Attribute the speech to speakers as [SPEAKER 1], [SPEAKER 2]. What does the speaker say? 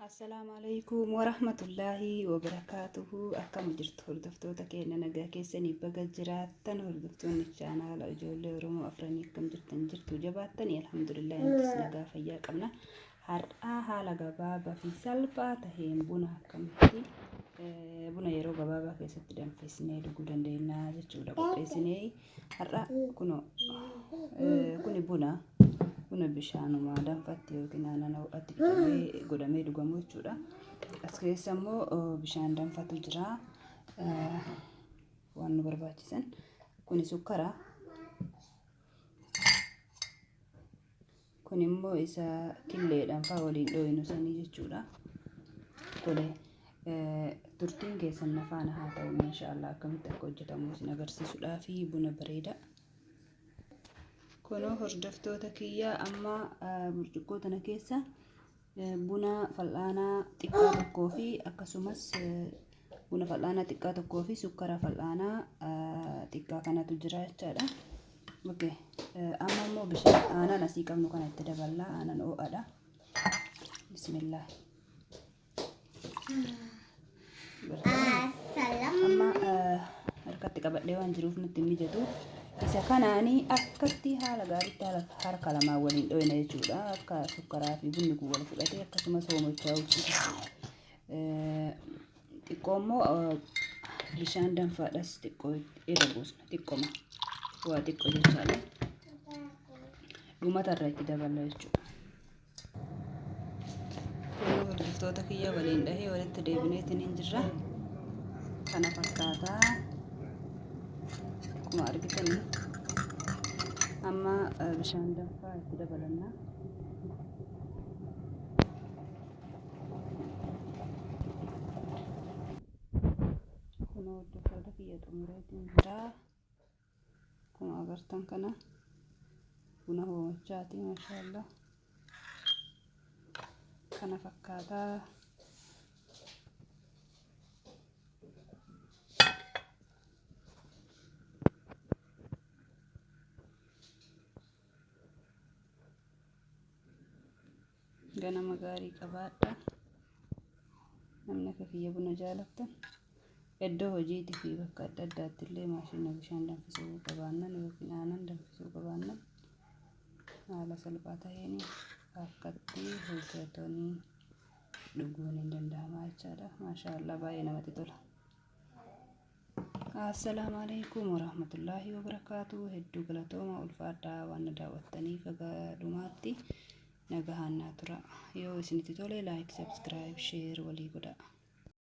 [SPEAKER 1] السلام عليكم ورحمة الله وبركاته. أكم جرت هردفتو تكينا نجا كيسني بقى جراتن هردفتو نتشانا على جول روم أفرني كم جرتو جباتني الحمد لله نتس نجا فيا كمنا هرقاها لجبابة في سلبة تهين بنا كم في بنا يرو جبابة كيست دم في سنة لجودن دينا جتشودا قطع سنة هرقا كوني buna bishaanuma danfatti yookiin aannan ho'atti qicamee godhamee dhugamu jechuudha. As keessa immoo bishaan danfatu jira. Waan nu barbaachisan kuni sukkara. Kun immoo isa killeedhaan fa'aa waliin dhooyinu sanii jechuudha. Tole turtiin keessan nafaana haa ta'u inshaallah akkamitti akka hojjetamu isin agarsiisuudhaa fi buna bareeda. Kuno hordoftoota kiyya amma burcuqqoo tana keessa buna fal'aanaa xiqqaa tokkoo fi akkasumas buna fal'aanaa xiqqaa tokkoo fi sukkara fal'aanaa xiqqaa kanatu jira jechaadha. Okay. Amma immoo bishaan aanan asii qabnu kana itti daballaa aanan ho'aadha. Bismillah. Amma harkatti qabadhee waan jiruuf nutti mijatu. Isa kanaani akkatti haala gaariitti harka lamaan waliin dhooyna jechuudha. Akka sukkaraa fi bunni kun wal fudhatee akkasumas hoomachaa hojjetu. Xiqqoo immoo bishaan danfaadhas xiqqoo irra buusna xiqqooma waa xiqqoo jechaadha. Dhumatarra itti daballa jechuudha. Hordoftoota kiyya waliin dhahee walitti deebineetiin hin jirra. Kana fakkaataa. Akkuma argitanii amma bishaan danfaa itti dabalanna. Kun hordoftoota kiyya xumureetiin jira. Akkuma agartan kana buna hoomachaati maashaallah. Kana fakkaataa. Ganama gaarii qabaadha. Namni akka kiyya buna jaalattan iddoo hojiitii fi bakka adda addaatti illee maashina bishaan danfisuu qabaannan yookiin aannan danfisuu qabaannan haala salphaa ta'een akkatti hojjetanii dhuguun hin danda'ama jechaadha. Maashaallah baay'ee namatti tola. Assalaamu alaykum warahmatullaahi wabarakaatuh. Hedduu galatooma ulfaadhaa waan daawwattaniif dhumaatti nagahaan naa tura. Yoo isinitti tole like, subscribe, share walii godhaa.